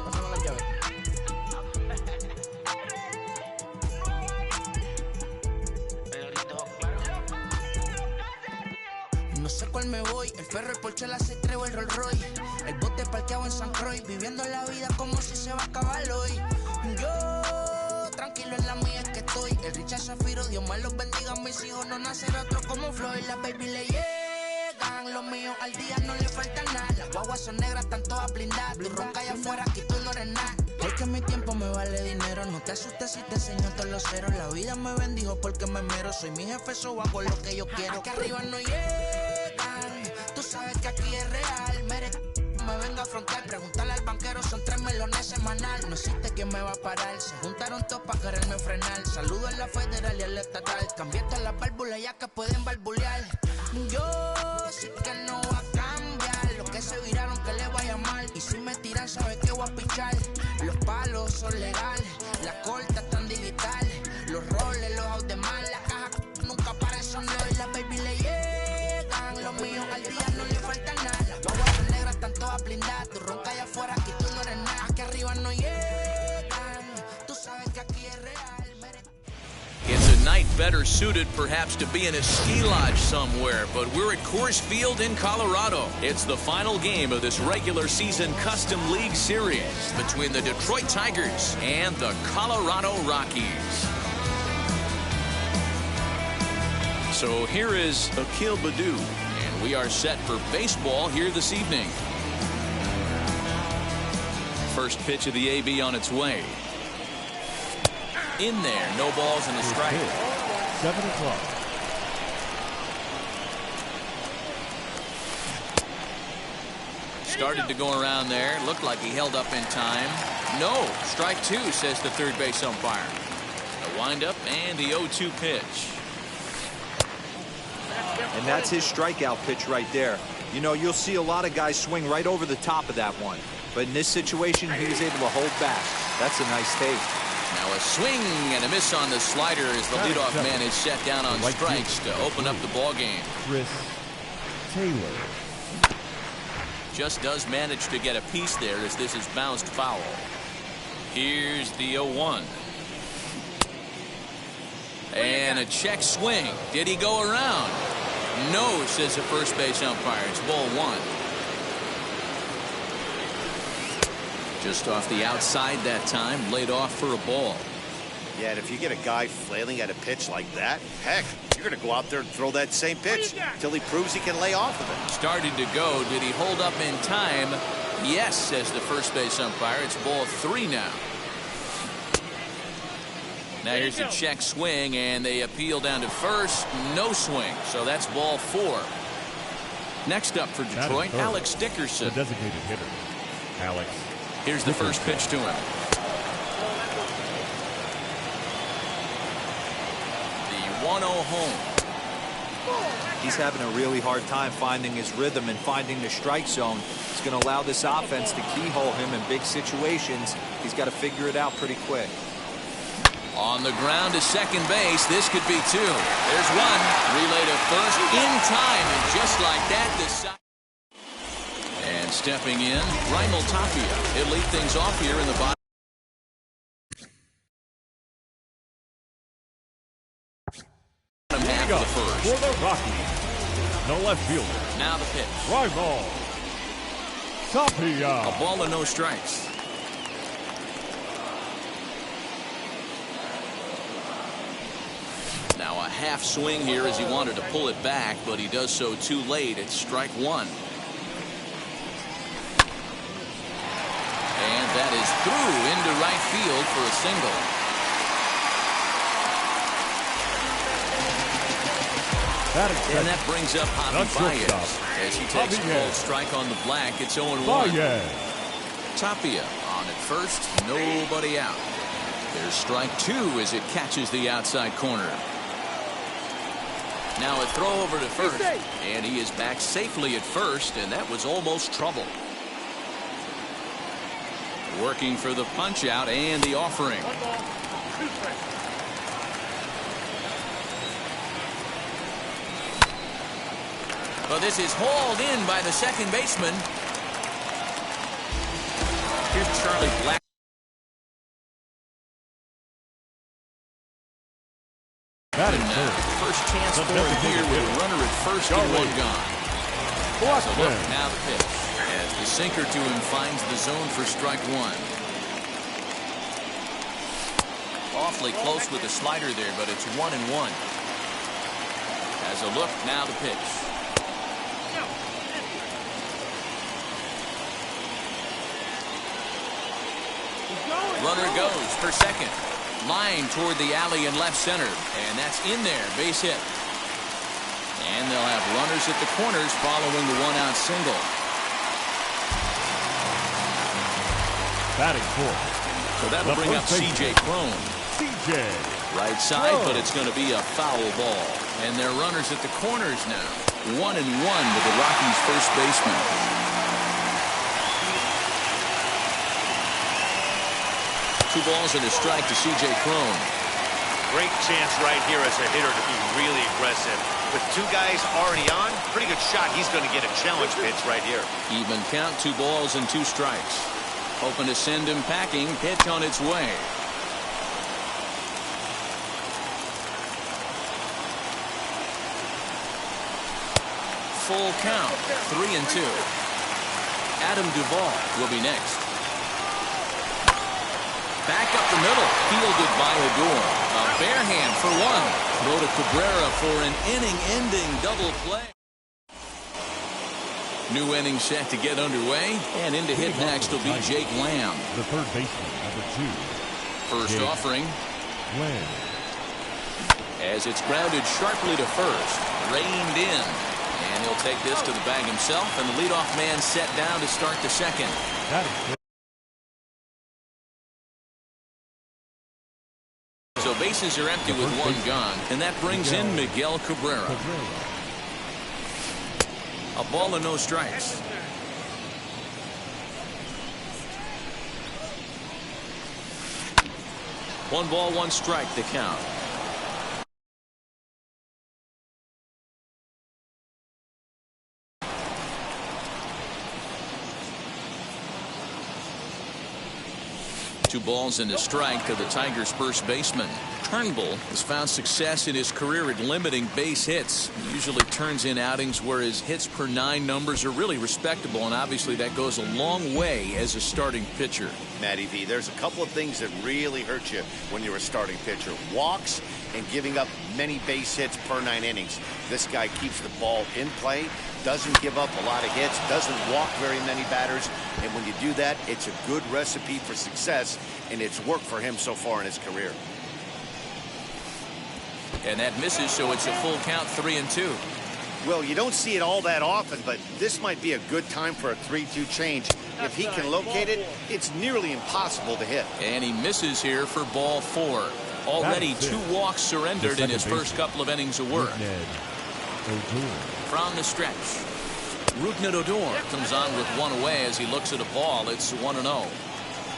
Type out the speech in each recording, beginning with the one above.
Pásame la llave. No sé cuál me voy, el ferro, el Porsche, la C3 o el Rolls Royce. El bote parqueado en San Croix, viviendo la vida como si se va a acabar hoy. Yo, tranquilo en la mía es que estoy. El Richard Zafiro, Dios más los bendiga, mis hijos no nacerá otro como Floyd. Las baby le llegan, los míos al día no le falta nada. Las guaguas son negras, están todas blindadas. Tu ronca allá afuera, aquí tú no eres nada. Es que mi tiempo me vale dinero, no te asustes si te enseño todos los ceros. La vida me bendijo porque me mero, soy mi jefe, so hago lo que yo quiero. Aquí arriba no llegan, tú sabes que aquí es real. Me vengo a afrontar, preguntarle al banquero, son 3 melones semanal. No existe quien me va a parar, se juntaron todos para quererme frenar. Saludo a la federal y a la estatal, cambié todas las válvulas ya que pueden barbulear. Yo sí que no va a cambiar, lo que se viraron que le vaya mal. Y si me tiran sabe que voy a pichar. Los palos son legales, las cortas están digitales. Los roles, los autos de mal, la caja nunca para eso no. Y las baby le llegan, los míos al día no le falta nada. Las guaguas son negras, están todas blindadas. Tu ronca allá afuera, aquí tú no eres nada. Aquí arriba no llegan, tú sabes que aquí es real. It's a night better suited perhaps to be in a ski lodge somewhere, but we're at Coors Field in Colorado. It's the final game of this regular season Custom League Series between the Detroit Tigers and the Colorado Rockies. So here is Akil Baddoo, and we are set for baseball here this evening. First pitch of the AB on its way. In there, no balls and a strike. 7 o'clock. Started to go around there. Looked like he held up in time. No, strike 2, says the third base umpire. A windup and the 0-2 pitch. And that's his strikeout pitch right there. You know, you'll see a lot of guys swing right over the top of that one. But in this situation, he was able to hold back. That's a nice take. Now a swing and a miss on the slider as the leadoff man is set down on strikes to open up the ball game. Chris Taylor. Just does manage to get a piece there as this is bounced foul. Here's the 0-1. And a check swing. Did he go around? No, says the first base umpire. It's ball 1. Just off the outside that time, laid off for a ball. Yeah, and if you get a guy flailing at a pitch like that, heck, you're going to go out there and throw that same pitch until he proves he can lay off of it. Started to go. Did he hold up in time? Yes, says the first base umpire. It's ball 3 now. Now here's a check swing, and they appeal down to first. No swing, so that's ball 4. Next up for Detroit, Alex Dickerson. The designated hitter, Alex. Here's the first pitch to him. The 1-0 home. He's having a really hard time finding his rhythm and finding the strike zone. It's going to allow this offense to keyhole him in big situations. He's got to figure it out pretty quick. On the ground to second base. This could be 2. There's 1. Relay to first in time, and just like that, the side. And stepping in, Raimel Tapia. He'll lead things off here in the bottom. Half of the first. For the Rockies, no left fielder. Now the pitch. Raimel Tapia. A ball and no strikes. Now a half swing here as he wanted to pull it back, but he does so too late. It's strike 1. And that is through into right field for a single. And that brings up Javi Baez as he takes a cold strike on the black. It's 0-1. Tapia on at first, nobody out. There's strike 2 as it catches the outside corner. Now a throw over to first, and he is back safely at first, and that was almost trouble. Working for the punch out and the offering. Well, this is hauled in by the second baseman. Here's Charlie Black. First chance for him here with a runner at first and one gone. So look, now the pitch. As the sinker to him finds the zone for strike one. Awfully close with the slider there, but it's 1-1. As a look, now the pitch. Runner goes for second. Line toward the alley in left center. And that's in there. Base hit. And they'll have runners at the corners following the one-out single. Batting fourth. So that'll bring up C.J. Cron. C.J. Right side, but it's going to be a foul ball. And they're runners at the corners now. 1-1 with the Rockies' first baseman. Two balls and a strike to C.J. Cron. Great chance right here as a hitter to be really aggressive. With two guys already on, pretty good shot. He's going to get a challenge pitch right here. Even count, 2 balls and 2 strikes. Hoping to send him packing. Pitch on its way. Full count, 3-2. Adam Duvall will be next. Back up the middle, fielded by Odor. A bare hand for one. Throw to Cabrera for an inning-ending double play. New inning set to get underway, and in to hit next will be Jake Lamb. The third baseman, number 2. First Jake offering. Lamb. As it's grounded sharply to first, reined in. And he'll take this to the bag himself, and the leadoff man set down to start the second. That is So bases are empty with one gone, and that brings in Miguel Cabrera. A ball and no strikes. One ball, one strike to count. Two balls and a strike to the Tigers' first baseman. Turnbull has found success in his career at limiting base hits. He usually turns in outings where his hits per 9 numbers are really respectable, and obviously that goes a long way as a starting pitcher. Matty V, there's a couple of things that really hurt you when you're a starting pitcher. Walks and giving up many base hits per 9 innings. This guy keeps the ball in play, doesn't give up a lot of hits, doesn't walk very many batters, and when you do that, it's a good recipe for success, and it's worked for him so far in his career. And that misses, so it's a full count, 3-2. Well, you don't see it all that often, but this might be a good time for a 3-2 change. If he can locate it, it's nearly impossible to hit. And he misses here for ball 4. Already 2 walks surrendered in his first couple of innings of work. From the stretch, Rougned Odor comes on with one away as he looks at a ball. It's 1-0.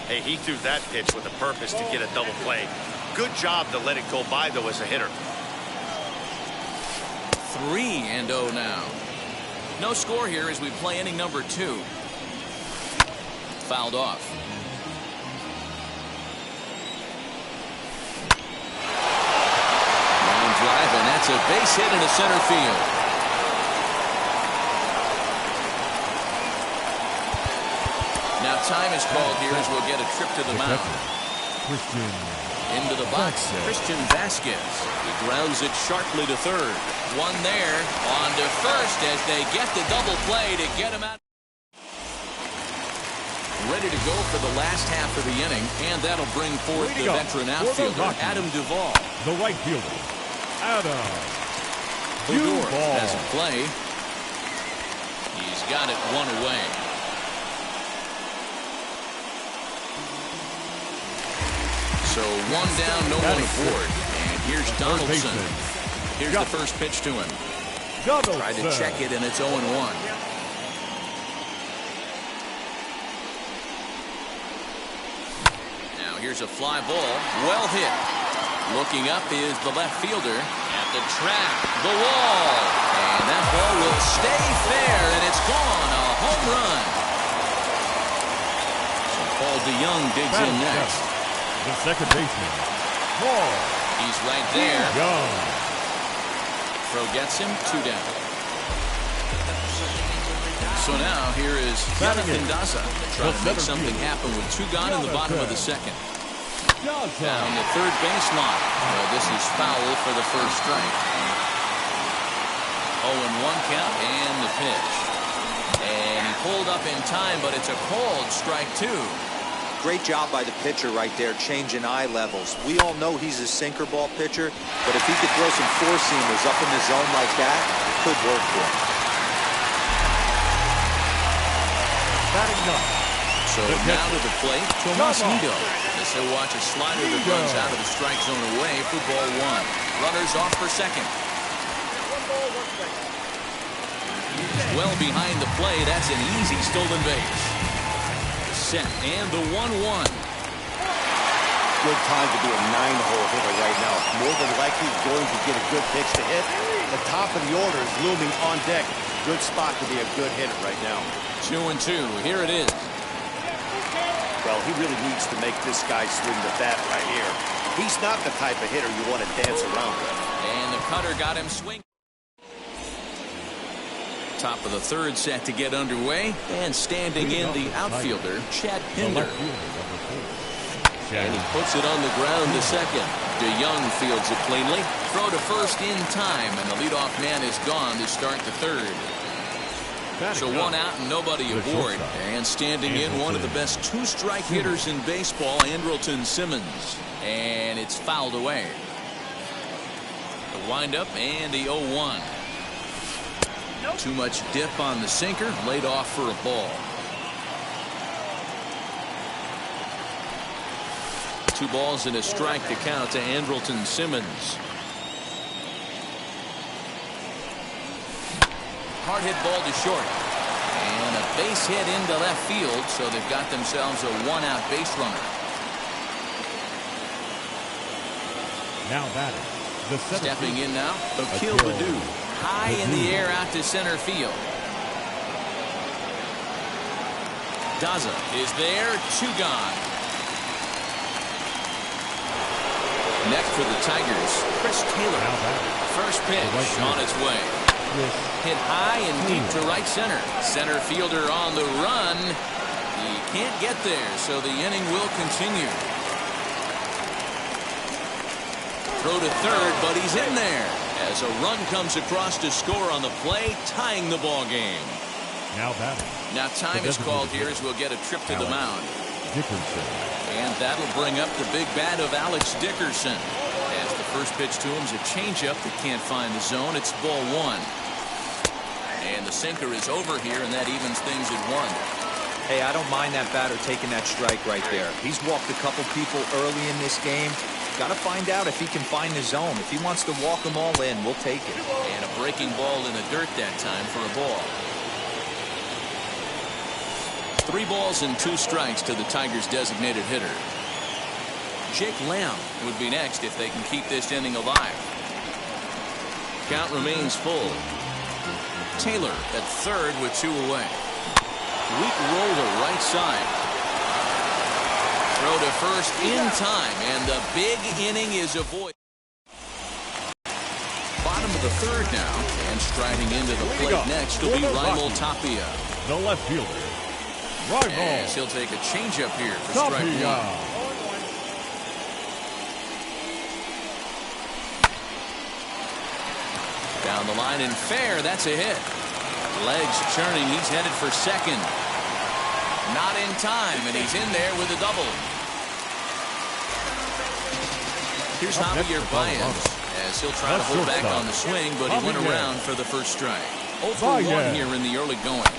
Hey, he threw that pitch with a purpose to get a double play. Good job to let it go by, though, as a hitter. 3-0 now. No score here as we play inning number 2. Fouled off. Line drive, and that's a base hit into center field. Now time is called here as we'll get a trip to the mound. Into the box, Christian Vasquez. He grounds it sharply to third. One there, on to first as they get the double play to get him out. Ready to go for the last half of the inning, and that'll bring forth the veteran outfielder, Adam Duvall. The right fielder, Adam Duvall doesn't play. He's got it one away. So one down, no one aboard. And here's Donaldson. Here's the first pitch to him. Tried to check it, and it's 0-1. Now here's a fly ball. Well hit. Looking up is the left fielder. And the track, the wall. And that ball will stay fair, and it's gone. A home run. So Paul DeYoung digs in next. The second baseman, Paul. He's right there. Young. Throw gets him, 2 down. So now here is Jonathan Daza trying to make something happen with 2 gone in the bottom of the second. Down the third baseline. This is foul for the first strike. 0-1 count and the pitch. And he pulled up in time, but it's a called strike 2. Great job by the pitcher right there, changing eye levels. We all know he's a sinker ball pitcher, but if he could throw some four-seamers up in the zone like that, it could work for him. So now to the plate, Tomas Nido. As he'll watch a slider that runs out of the strike zone away for ball 1. Runners off for second. Well behind the play, that's an easy stolen base. Set and the 1-1. Good time to be a 9-hole hitter right now. More than likely going to get a good pitch to hit. The top of the order is looming on deck. Good spot to be a good hitter right now. 2-2. Here it is. Well, he really needs to make this guy swing the bat right here. He's not the type of hitter you want to dance around with. And the cutter got him swing. Top of the third set to get underway. And standing in the outfielder, Chad Pinder. And he puts it on the ground to second. DeYoung fields it cleanly. Throw to first in time, and the leadoff man is gone to start the third. So 1 out and nobody aboard. And standing in, one of the best 2-strike hitters in baseball, Andrelton Simmons. And it's fouled away. The windup and the 0-1. Too much dip on the sinker, laid off for a ball. 2 balls and a strike to count to Andrelton Simmons. Hard hit ball to short. And a base hit into left field, so they've got themselves a 1-out base runner. Now batting. Stepping in now, Akil Baddoo. High in the air out to center field. Daza is there, 2 gone. Next for the Tigers, Chris Taylor. First pitch on its way. Hit high and deep to right center. Center fielder on the run. He can't get there, so the inning will continue. Throw to third, but he's in there as a run comes across to score on the play, tying the ball game. Now time is called here as we'll get a trip to the mound. And that'll bring up the big bat of Alex Dickerson. As the first pitch to him is a changeup that can't find the zone. It's ball 1. And the sinker is over here, and that evens things at 1. Hey, I don't mind that batter taking that strike right there. He's walked a couple people early in this game. Got to find out if he can find the zone. If he wants to walk them all in, we'll take it. And a breaking ball in the dirt that time for a ball. 3 balls and 2 strikes to the Tigers' designated hitter. Jake Lamb would be next if they can keep this inning alive. Count remains full. Taylor at third with 2 away. Weak roll to right side. Throw to first in time, and the big inning is avoided. Bottom of the third now, and striding into the plate next will be Raimel Tapia. The left fielder, As he'll take a changeup here for strike 1. Down the line and fair, that's a hit. Legs churning, he's headed for second. Not in time, and he's in there with a double. Here's Javier Baez, as he'll try to hold back on the swing, but he went around for the first strike. 0 for 1 here in the early going.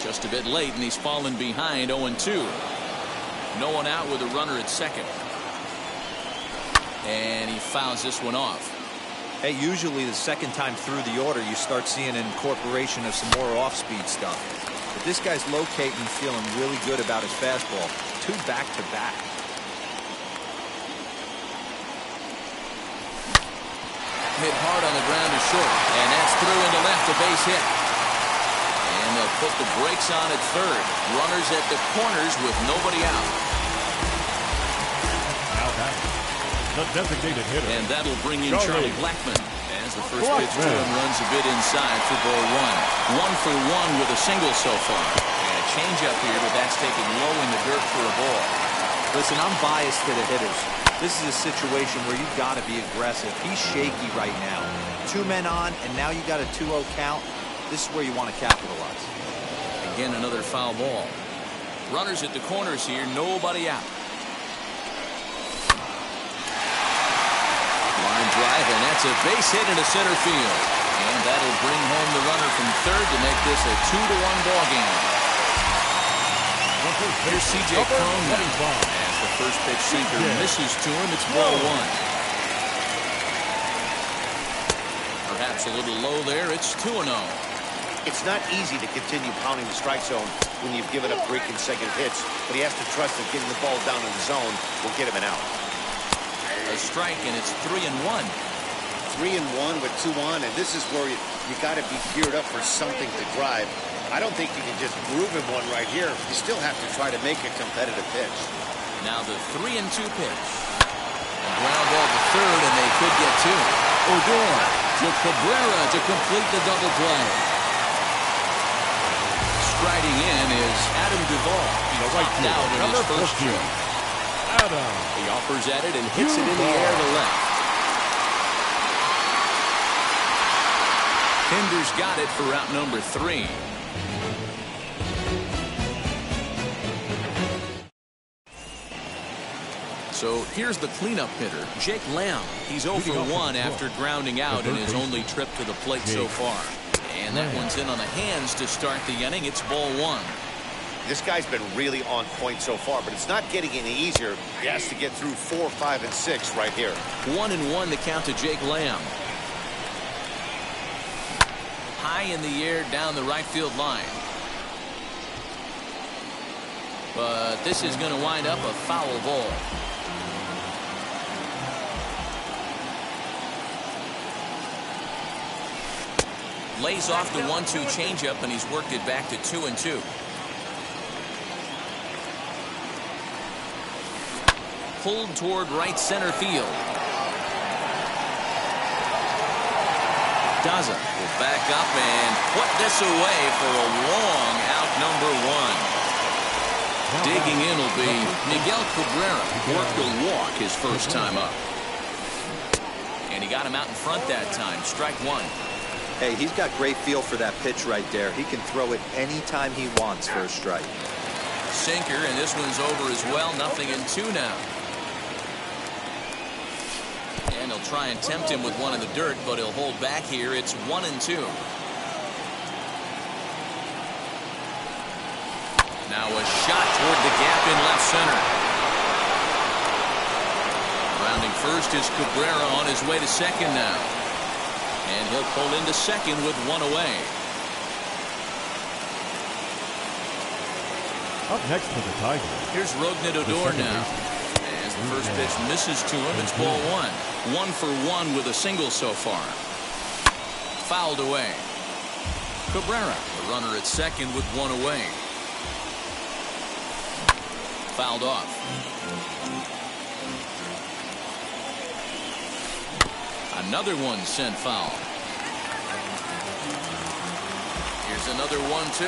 Just a bit late, and he's fallen behind 0-2. No one out with a runner at second. And he fouls this one off. Hey, usually the second time through the order, you start seeing an incorporation of some more off-speed stuff. But this guy's locating, feeling really good about his fastball. 2 back-to-back. hit hard on the ground to short. And that's through into left, a base hit. And they'll put the brakes on at third. Runners at the corners with nobody out. Now back, the designated hitter. And that'll bring in Charlie Blackmon. As the first pitch to him runs a bit inside for ball one. 1 for 1 with a single so far. And a changeup here, but that's taken low in the dirt for a ball. Listen, I'm biased to the hitters. This is a situation where you've got to be aggressive. He's shaky right now. 2 men on, and now you got a 2-0 count. This is where you want to capitalize. Again, another foul ball. Runners at the corners here, nobody out. Line drive, and that's a base hit into center field. And that'll bring home the runner from third to make this a 2-1 ball game. Here's C.J. Cron now. As the first pitch sinker misses to him, it's ball one. Perhaps a little low there. It's 2-0. It's not easy to continue pounding the strike zone when you've given up 3 consecutive hits, but he has to trust that getting the ball down in the zone will get him an out. A strike, and it's 3-1. 3-1 with 2 on, and this is where you got to be geared up for something to drive. I don't think you can just groove him one right here. You still have to try to make a competitive pitch. Now the 3-2 pitch. A ground ball to third, and they could get 2. Odor to Cabrera to complete the double play. Striding in is Adam Duvall. Popped out in his first year. He offers at it and hits it in the air to left. Kinder's got it for out number 3. So here's the cleanup hitter, Jake Lamb. He's 0 for 1 after grounding out in his only trip to the plate so far. And that one's in on the hands to start the inning. It's ball 1. This guy's been really on point so far, but it's not getting any easier. He has to get through 4, 5, and 6 right here. 1-1 the count to Jake Lamb. High in the air down the right field line. But this is going to wind up a foul ball. Lays off the 1-2 changeup, and he's worked it back to 2-2. Pulled toward right center field. Daza will back up and put this away for a long out number 1. Digging in will be Miguel Cabrera. Worked a walk his first time up. And he got him out in front that time. Strike 1. Hey, he's got great feel for that pitch right there. He can throw it anytime he wants for a strike. Sinker, and this one's over as well. 0-2 now. And he'll try and tempt him with one in the dirt, but he'll hold back here. It's 1-2. Now a shot toward the gap in left center. Rounding first is Cabrera on his way to second now. And he'll pull into second with 1 away. Up next for the Tigers. Here's Rougned Odor now. As the first pitch misses to him, it's ball 1. 1 for 1 with a single so far. Fouled away. Cabrera, the runner at second with 1 away. Fouled off. Another one sent foul. Here's another 1-2.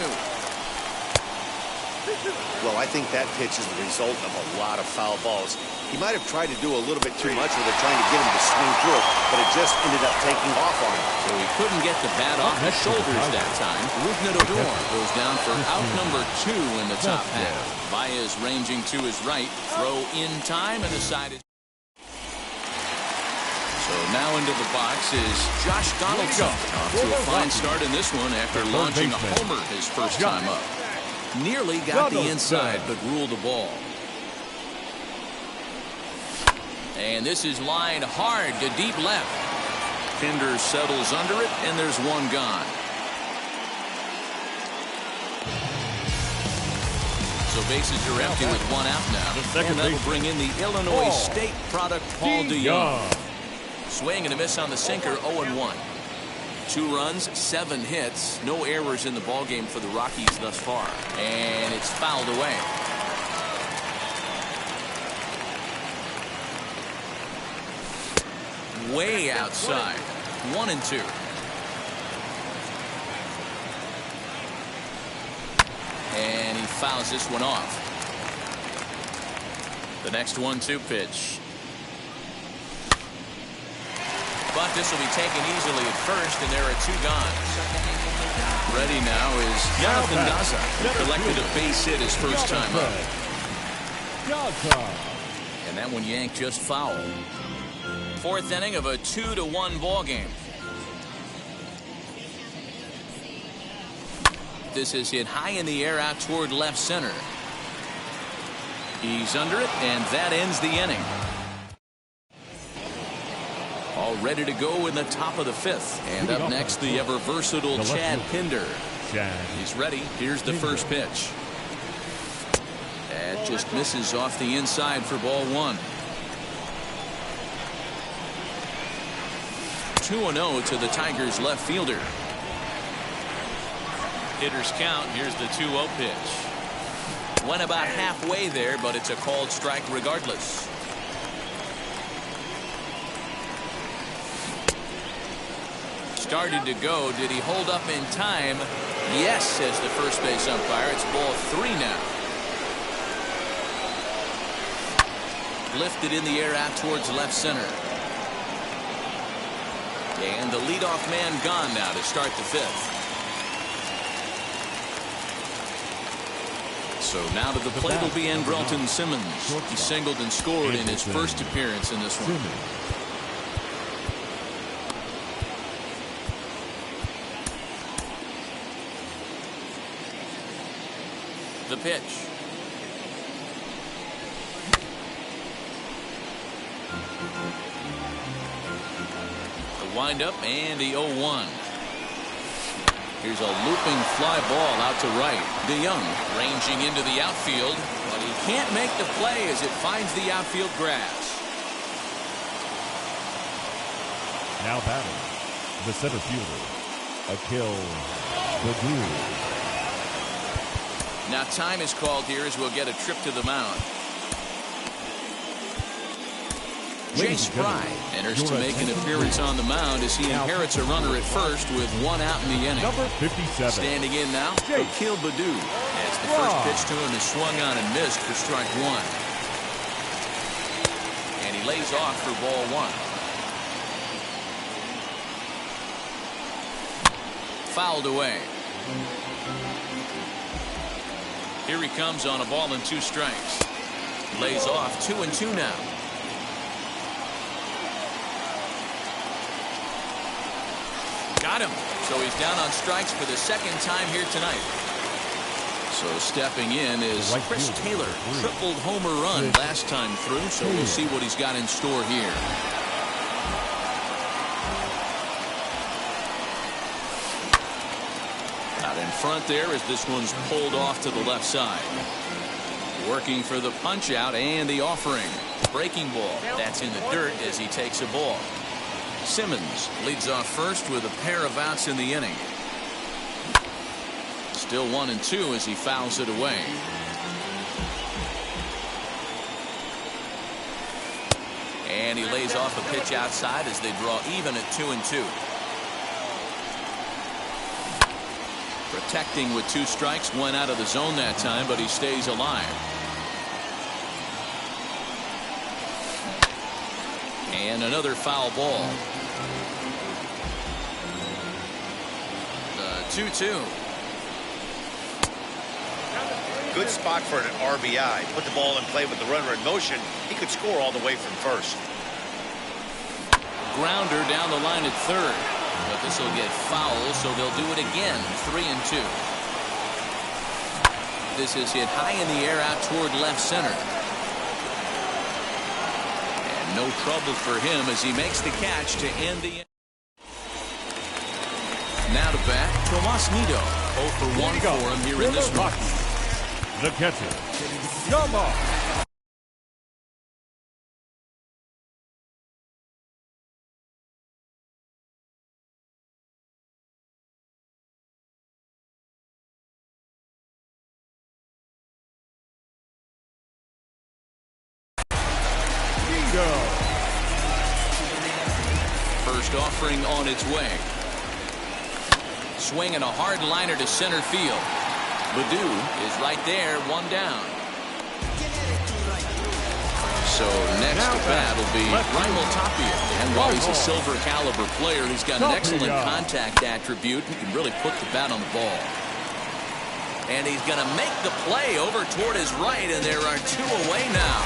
Well, I think that pitch is the result of a lot of foul balls. He might have tried to do a little bit too much with it, trying to get him to swing through it, but it just ended up taking off on him. So he couldn't get the bat off his shoulders that time. Rougned Odor goes down for out number 2 in the top half. Baez ranging to his right. Throw in time, and the side is. So now into the box is Josh Donaldson. Off to a fine start in this one after launching a homer his first time up. Nearly got the inside, but ruled the ball. And this is lined hard to deep left. Kinder settles under it, and there's one gone. So bases are empty with 1 out now. And that'll bring in the Illinois State product, Paul DeYoung. Swing and a miss on the sinker, 0-1. 2 runs, 7 hits, no errors in the ballgame for the Rockies thus far. And it's fouled away. Way outside. 1-2. And he fouls this one off. The next 1-2 pitch. But this will be taken easily at first, and there are 2 gone. Ready now is Jonathan Daza, who collected a base hit his first time up. And that one yanked just foul. 4th inning of a 2-1 ball game. This is hit high in the air out toward left center. He's under it, and that ends the inning. All ready to go in the top of the 5th. And up next, the ever versatile Chad Pinder. He's ready. Here's the first pitch. That just misses off the inside for ball 1. 2-0 to the Tigers left fielder. Hitter's count. Here's the 2-0 pitch. Went about halfway there, but it's a called strike regardless. Started to go. Did he hold up in time? Yes, says the first base umpire. It's ball 3 now. Lifted in the air out towards left center. And the leadoff man gone now to start the 5th. So now to the plate will be Andrelton Simmons. He singled and scored in his first appearance in this one. The pitch. The windup and the 0-1. Here's a looping fly ball out to right. DeYoung ranging into the outfield, but he can't make the play as it finds the outfield grass. Now batting, the center fielder, Akil Baddoo. Now time is called here as we'll get a trip to the mound. Chase Fry enters to make an appearance on the mound as he inherits a runner at first with 1 out in the inning. Number 57. Standing in now, Akil Baddoo, as the first pitch to him is swung on and missed for strike 1. And he lays off for ball 1. Fouled away. Here he comes on a ball and 2 strikes. Lays off 2-2 now. Got him. So he's down on strikes for the 2nd time here tonight. So stepping in is Chris Taylor. Tripled homer run last time through, so we'll see what he's got in store here. Out in front there as this one's pulled off to the left side. Working for the punch out and the offering. Breaking ball. That's in the dirt as he takes a ball. Simmons leads off first with a pair of outs in the inning. Still 1-2 as he fouls it away. And he lays off a pitch outside as they draw even at 2-2. Protecting with 2 strikes, went out of the zone that time, but he stays alive. And another foul ball. The 2-2. Good spot for an RBI. Put the ball in play with the runner in motion. He could score all the way from first. Grounder down the line at third. But this will get foul, so they'll do it again. 3-2. This is hit high in the air out toward left center. And no trouble for him as he makes the catch to end the inning. Now to bat, Tomas Nido. 0 for 1 for him here in this one. The catcher, Yama. offering on its way. Swinging a hard liner to center field. Ledoux is right there, one down. So next at bat will be Raimel Tapia. And while he's a silver caliber player, he's got an excellent contact attribute. He can really put the bat on the ball. And he's going to make the play over toward his right, and there are two away now.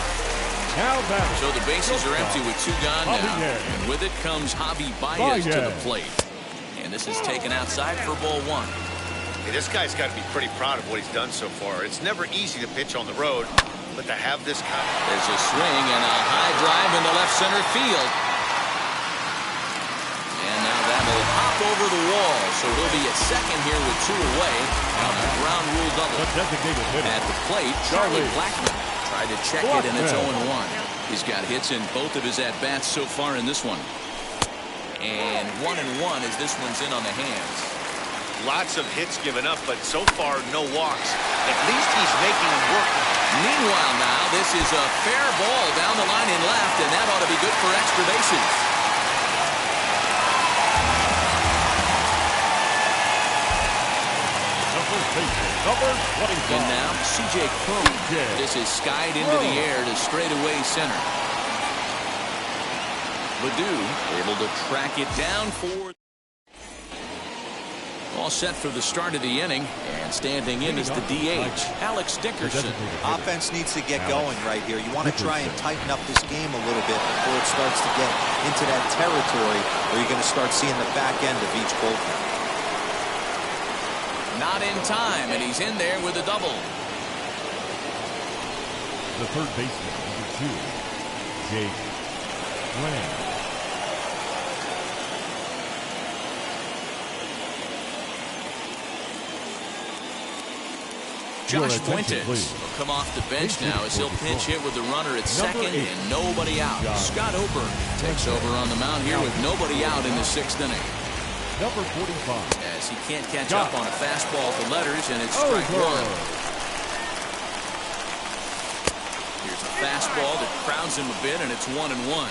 So the bases are empty with two gone now. And with it comes Javi Baez to the plate. And this is taken outside for ball one. Hey, this guy's got to be pretty proud of what he's done so far. It's never easy to pitch on the road, but to have this kind of... There's a swing and a high drive into left center field. And now that'll hop over the wall. So he'll be at second here with two away on a ground rule double. At the plate, Charlie Blackmon tried to check it, and it's 0-1. He's got hits in both of his at-bats so far in this one. And 1-1 as this one's in on the hands. Lots of hits given up, but so far no walks. At least he's making them work. Meanwhile now, this is a fair ball down the line in left, and that ought to be good for extra bases. And now, C.J. Crum. This is skied into the air to straightaway center. Ledoux able to track it down for... All set for the start of the inning, and standing in is the DH, Alex Dickerson. Offense needs to get going right here. You want to try and tighten up this game a little bit before it starts to get into that territory where you're going to start seeing the back end of each bullpen. Not in time, and he's in there with a double. The third baseman, number 2, Jake Graham. Josh Fuentes will come off the bench now as he'll pinch hit with the runner at second and nobody out. Scott Ober takes over on the mound here with nobody out in the 6th inning. Number 45. As he can't catch up on a fastball to letters, and it's strike one. Here's a fastball that crowds him a bit, and it's 1-1.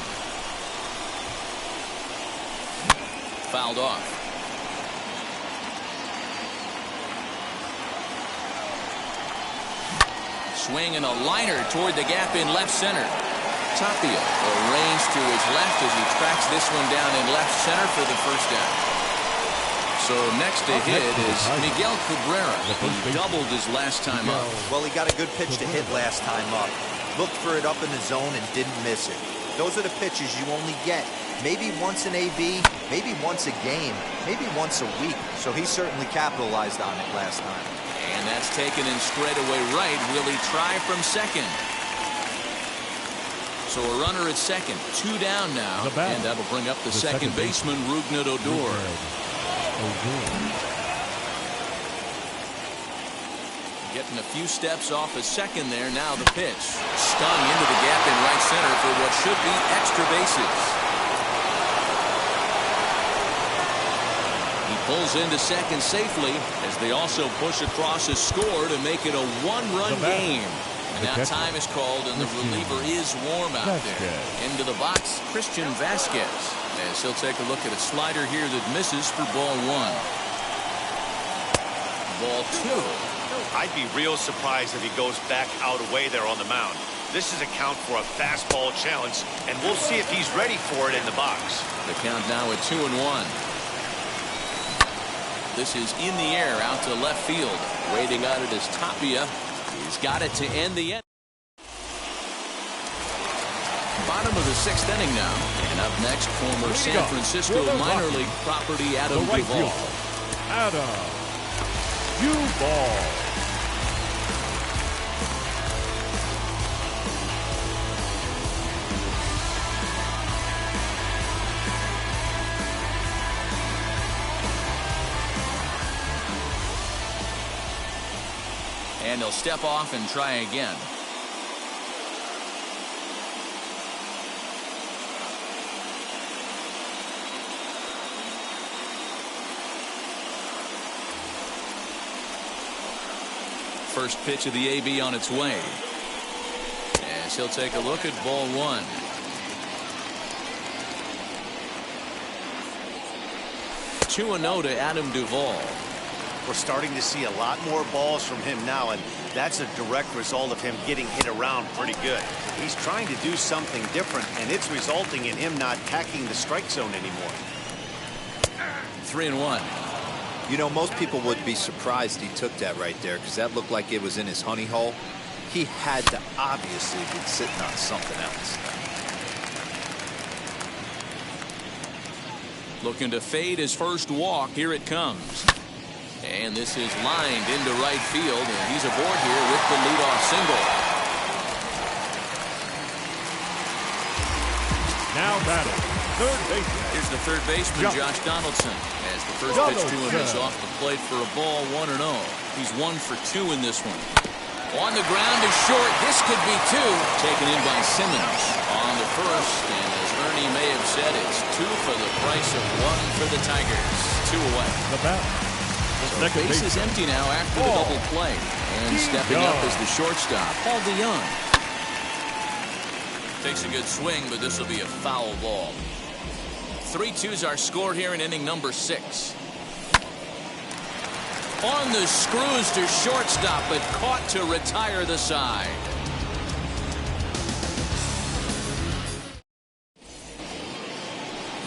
Fouled off. Swing and a liner toward the gap in left center. Tapia arranged to his left as he tracks this one down in left center for the first out. So next to hit is Miguel Cabrera. He doubled his last time up. Well, he got a good pitch to hit last time up. Looked for it up in the zone and didn't miss it. Those are the pitches you only get maybe once in AB, maybe once a game, maybe once a week. So he certainly capitalized on it last time. And that's taken in straightaway right. Will he try from second? So a runner at second, 2 down now, and that'll bring up the second baseman, Rougned Odor. Getting a few steps off of second there. Now the pitch. Stung into the gap in right center for what should be extra bases. He pulls into second safely as they also push across a score to make it a 1-run game. And now time is called, and the reliever is warm out there. Into the box, Christian Vasquez. As he'll take a look at a slider here that misses for ball 1. Ball 2. I'd be real surprised if he goes back out away there on the mound. This is a count for a fastball challenge, and we'll see if he's ready for it in the box. The count now at 2-1. This is in the air out to left field. Waiting on it is Tapia. He's got it to end the end. Bottom of the 6th inning now. And up next, former San Francisco minor league property Adam Duvall. Adam Duvall. And he'll step off and try again. First pitch of the AB on its way. As he'll take a look at ball 1. 2-0 to Adam Duvall. We're starting to see a lot more balls from him now, and that's a direct result of him getting hit around pretty good. He's trying to do something different, and it's resulting in him not attacking the strike zone anymore. 3-1. You know, most people would be surprised he took that right there because that looked like it was in his honey hole. He had to obviously be sitting on something else. Looking to fade his first walk. Here it comes. And this is lined into right field, and he's aboard here with the leadoff single. Now batting, third baseman. Here's the third baseman, Josh Donaldson. As the first pitch to him is off the plate for a ball, 1-0. He's 1 for 2 in this one. On the ground is short. This could be 2. Taken in by Simmons on the first, and as Ernie may have said, it's 2 for the price of 1 for the Tigers. 2 away. The bat. So base is empty now after the double play. And stepping up is the shortstop, Paul DeYoung. Takes a good swing, but this will be a foul ball. 3-2's our score here in inning number 6. On the screws to shortstop, but caught to retire the side.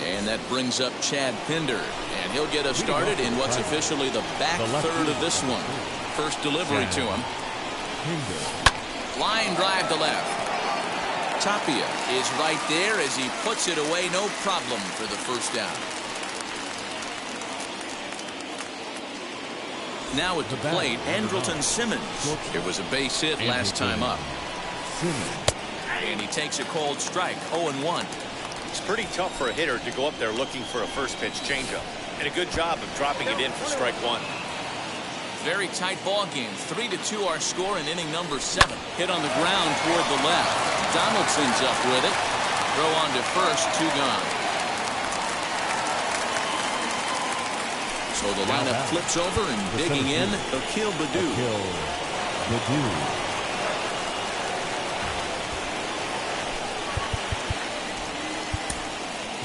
And that brings up Chad Pinder. And he'll get us started in what's officially the back third of this one. First delivery to him. Line drive to left. Tapia is right there as he puts it away. No problem for the first down. Now at the plate, Andrelton Simmons. It was a base hit last time up. And he takes a called strike, 0-1. It's pretty tough for a hitter to go up there looking for a first pitch changeup. And a good job of dropping it in for strike 1. Very tight ball game. 3-2 our score in inning number 7. Hit on the ground toward the left. Donaldson's up with it. Throw on to first, 2 gone. So the lineup flips over and digging in, Akil Baddoo.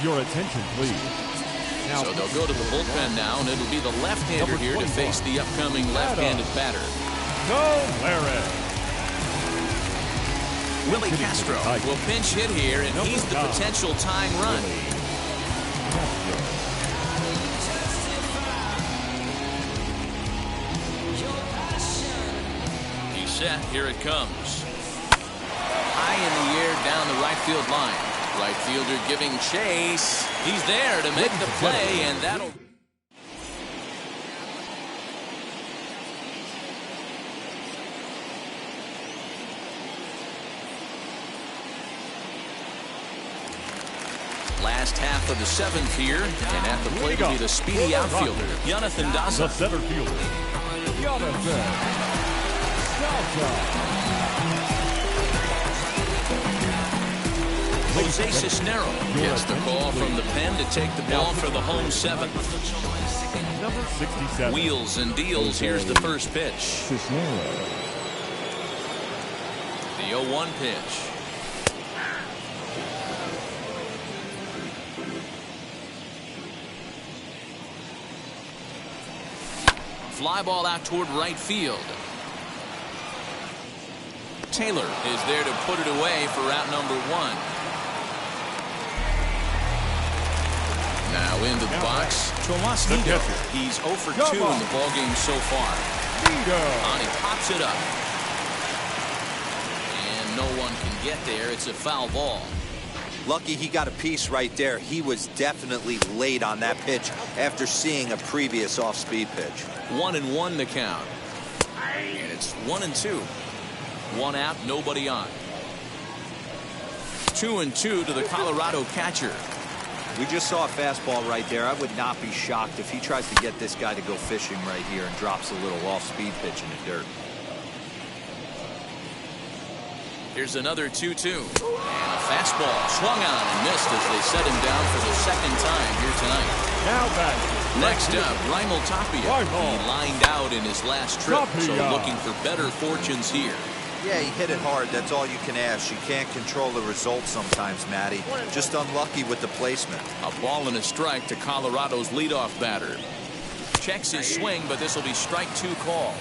Your attention, please. Now, so they'll go to the bullpen now, and it'll be the left-hander here to face the upcoming left-handed batter. Willie Castro will pinch hit here, and he's the potential tying run. He's set. Here it comes. High in the air down the right field line. Right fielder giving chase. He's there to make the play, and that'll... Last half of the 7th here, and at the plate will be the speedy outfielder, Jonathan Daza. The center fielder, Jonathan Daza. Jose Cisnero gets the call from the pen to take the ball for the home 7th. Number 67. Wheels and deals. Here's the first pitch. The 0-1 pitch. Fly ball out toward right field. Taylor is there to put it away for out number 1. Now into the box, Tomas Nido. He's 0 for 2 in the ballgame so far. And he pops it up. And no one can get there. It's a foul ball. Lucky he got a piece right there. He was definitely late on that pitch after seeing a previous off-speed pitch. 1-1 the count. And it's 1-2. 1 out, nobody on. 2-2 to the Colorado catcher. We just saw a fastball right there. I would not be shocked if he tries to get this guy to go fishing right here and drops a little off-speed pitch in the dirt. Here's another 2-2. And a fastball swung on and missed as they set him down for the 2nd time here tonight. Now back. Next up, Raimel Tapia. He lined out in his last trip, so looking for better fortunes here. Yeah, he hit it hard. That's all you can ask. You can't control the result sometimes, Matty. Just unlucky with the placement. A ball and a strike to Colorado's leadoff batter. Checks his swing, but this will be strike 2 call.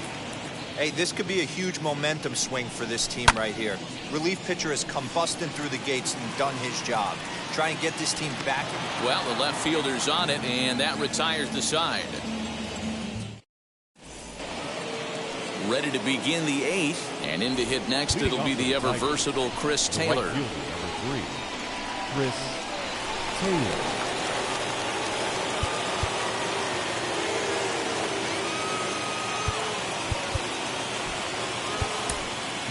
Hey, this could be a huge momentum swing for this team right here. Relief pitcher has come busting through the gates and done his job. Try and get this team back. Well, the left fielder's on it, and that retires the side. Ready to begin the 8th, and in to hit next it'll be the ever versatile Chris Taylor. Right fielder, number 3, Chris Taylor.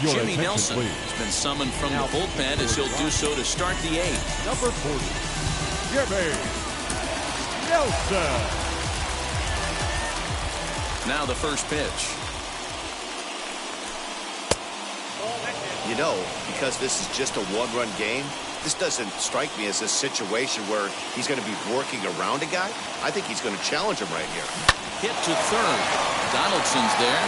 Jimmy Nelson has been summoned from the bullpen as he'll do so to start the 8th. Number 40, Jimmy Nelson. Now the first pitch. You know, because this is just a one-run game, this doesn't strike me as a situation where he's going to be working around a guy. I think he's going to challenge him right here. Hit to third. Donaldson's there.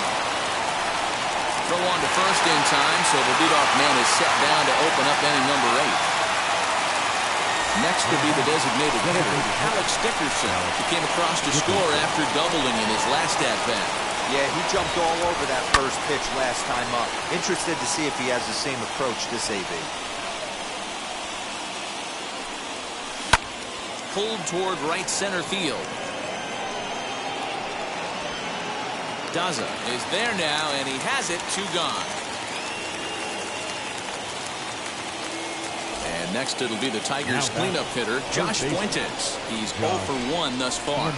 Throw on to first in time, so the leadoff man is set down to open up inning number 8. Next to be the designated hitter, Alex Dickerson. He came across to score after doubling in his last at-bat. Yeah, he jumped all over that first pitch last time up. Interested to see if he has the same approach this AB. Pulled toward right center field. Daza is there now, and he has it. 2 gone. And next it'll be the Tigers cleanup hitter, Josh Fuentes. He's 0 for 1 thus far.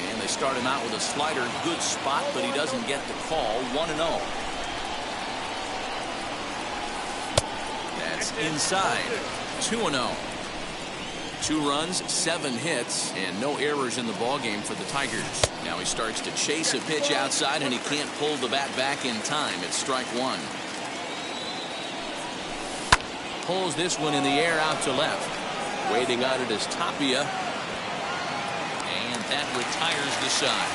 And they start him out with a slider, good spot, but he doesn't get the call. 1-0. That's inside. 2-0. 2 runs, 7 hits, and no errors in the ballgame for the Tigers. Now he starts to chase a pitch outside, and he can't pull the bat back in time. It's strike 1. Pulls this one in the air out to left. Waiting on it is Tapia. And that retires the side.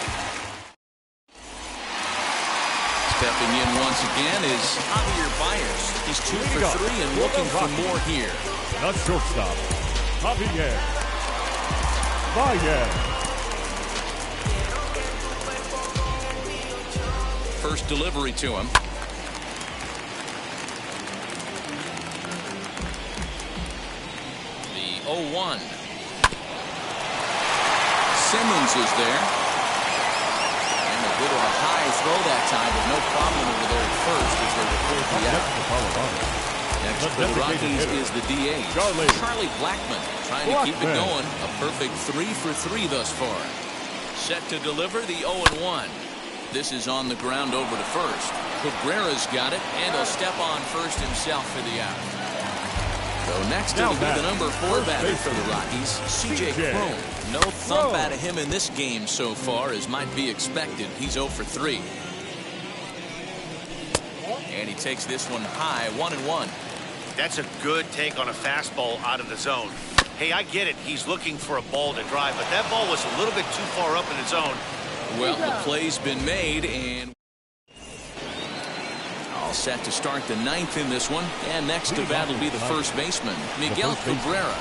Stepping in once again is Javier Baez. He's 2 for 3 and looking for more here. The shortstop, Javier Baez. First delivery to him. The 0-1. Simmons is there. And a bit of a high throw that time, but no problem over there at first as they record the out. Next for the Rockies is the DH, Charlie Blackmon, trying to keep it going. A perfect 3 for 3 thus far. Set to deliver the 0-1. This is on the ground over to first. Cabrera's got it, and he'll step on first himself for the out. So next it'll be the number 4 batter for the Rockies, C.J. Cron. No thump out of him in this game so far, as might be expected. He's 0 for 3. And he takes this one high, 1-1. That's a good take on a fastball out of the zone. Hey, I get it. He's looking for a ball to drive, but that ball was a little bit too far up in the zone. Well, the play's been made, and all set to start the 9th in this one. And next to bat will be the first baseman, Miguel Cabrera.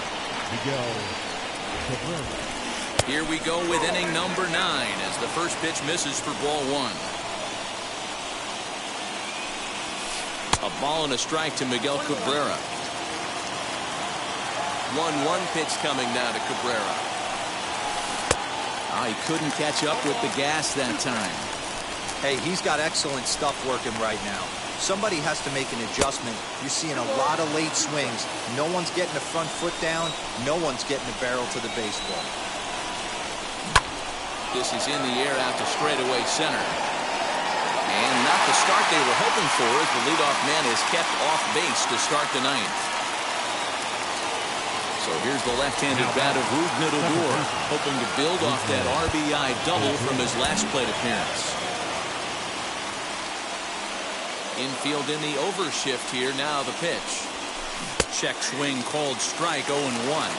Here we go with inning number 9 as the first pitch misses for ball 1. A ball and a strike to Miguel Cabrera. 1-1 pitch coming now to Cabrera. Oh, he couldn't catch up with the gas that time. Hey, he's got excellent stuff working right now. Somebody has to make an adjustment. You're seeing a lot of late swings. No one's getting the front foot down. No one's getting the barrel to the baseball. This is in the air out to straightaway center. And not the start they were hoping for, as the leadoff man is kept off base to start the 9th. So here's the left-handed bat of Rougned Odor, hoping to build off that RBI double from his last plate appearance. Infield in the overshift here. Now the pitch. Check swing called strike, 0-1.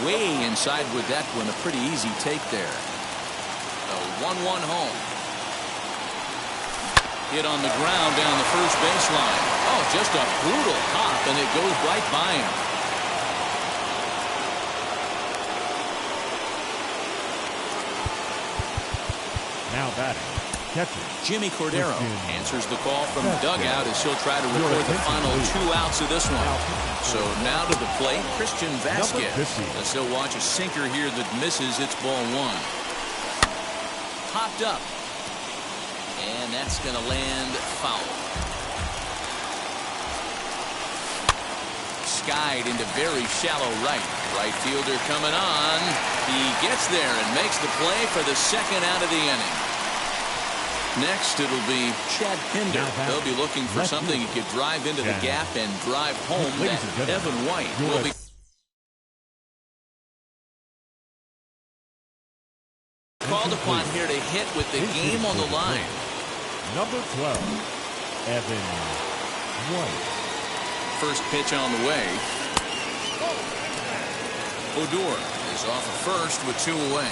Way inside with that one. A pretty easy take there. 1-1 home. Hit on the ground down the first baseline. Oh, just a brutal hop, and it goes right by him. Now batting, catcher Jimmy Cordero Christian answers the call from the Vasquez. dugout as he'll try to Your record the attention, final please. 2 outs of this one. So now to the plate, Christian Vasquez. 50. As he'll watch a sinker here that misses. It's ball 1. Popped up. And that's going to land foul. Skied into very shallow right. Right fielder coming on. He gets there and makes the play for the second out of the inning. Next, it'll be Chad Pinder. They'll be looking for something he could drive into the gap and drive home. That Evan White will be called upon here to hit with the game on the line. Number 12, Evan White. First pitch on the way. Odor is off of first with 2 away.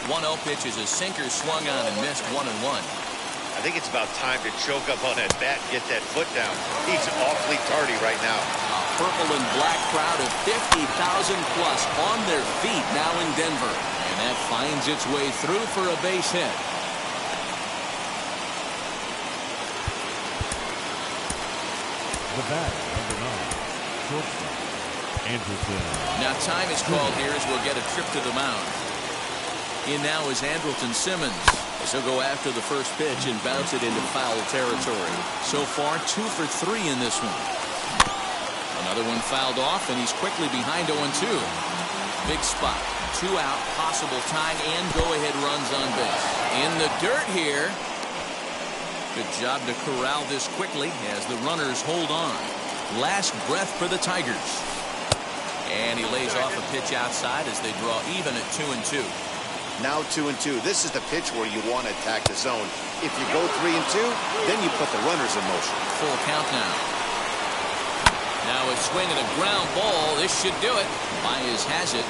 1-0 pitch is a sinker swung on and missed 1-1. I think it's about time to choke up on that bat and get that foot down. He's awfully tardy right now. A purple and black crowd of 50,000 plus on their feet now in Denver. And that finds its way through for a base hit. The batter, number 9, shortstop Andrelton. Now time is called here as we'll get a trip to the mound. In now is Andrelton Simmons. As he'll go after the first pitch and bounce it into foul territory. So far 2 for 3 in this one. Another one fouled off, and he's quickly behind 0-2. Big spot. 2 out, possible tying and go-ahead runs on base. In the dirt here. Good job to corral this quickly as the runners hold on. Last breath for the Tigers. And he lays off a pitch outside as they draw even at 2-2. Now 2-2. This is the pitch where you want to attack the zone. If you go 3-2, then you put the runners in motion. Full count now. Now a swing and a ground ball. This should do it. Baez has it.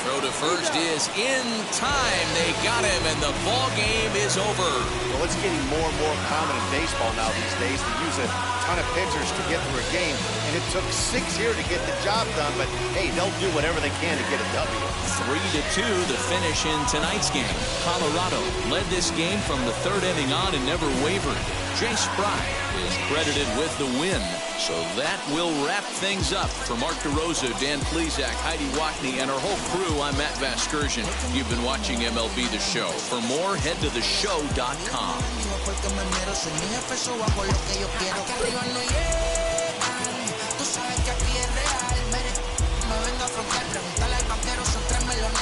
Throw to first is in time. They got him, and the ball game is over. Well, it's getting more and more common in baseball now these days to use a ton of pitchers to get through a game, and it took 6 here to get the job done, but hey, they'll do whatever they can to get a W. 3-2 the finish in tonight's game. Colorado led this game from the 3rd inning on and never wavered. Jay Spry is credited with the win. So that will wrap things up. For Mark DeRosa, Dan Plesac, Heidi Wackney, and our whole crew, I'm Matt Vasgersian. You've been watching MLB The Show. For more, head to theshow.com.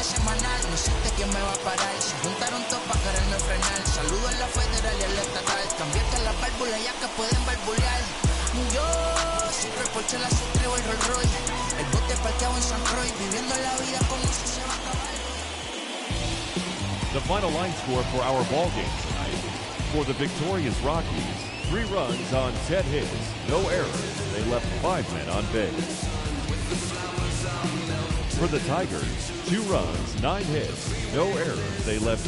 Semanal, no existe quien me va a parar. Se juntaron todos para quererme frenar. Saludo a la federal y al estatal. Cambiaste las válvulas ya que pueden barbulear. Yo siempre el Porsche, la C3 o el Rolls Royce. El bote parqueado en San Croix. Viviendo la vida como si se va a acabar. The final line score for our ball game tonight. For the victorious Rockies, 3 runs on 10 hits, no errors. They left 5 men on base. For the Tigers, 2 runs, 9 hits, no errors. They left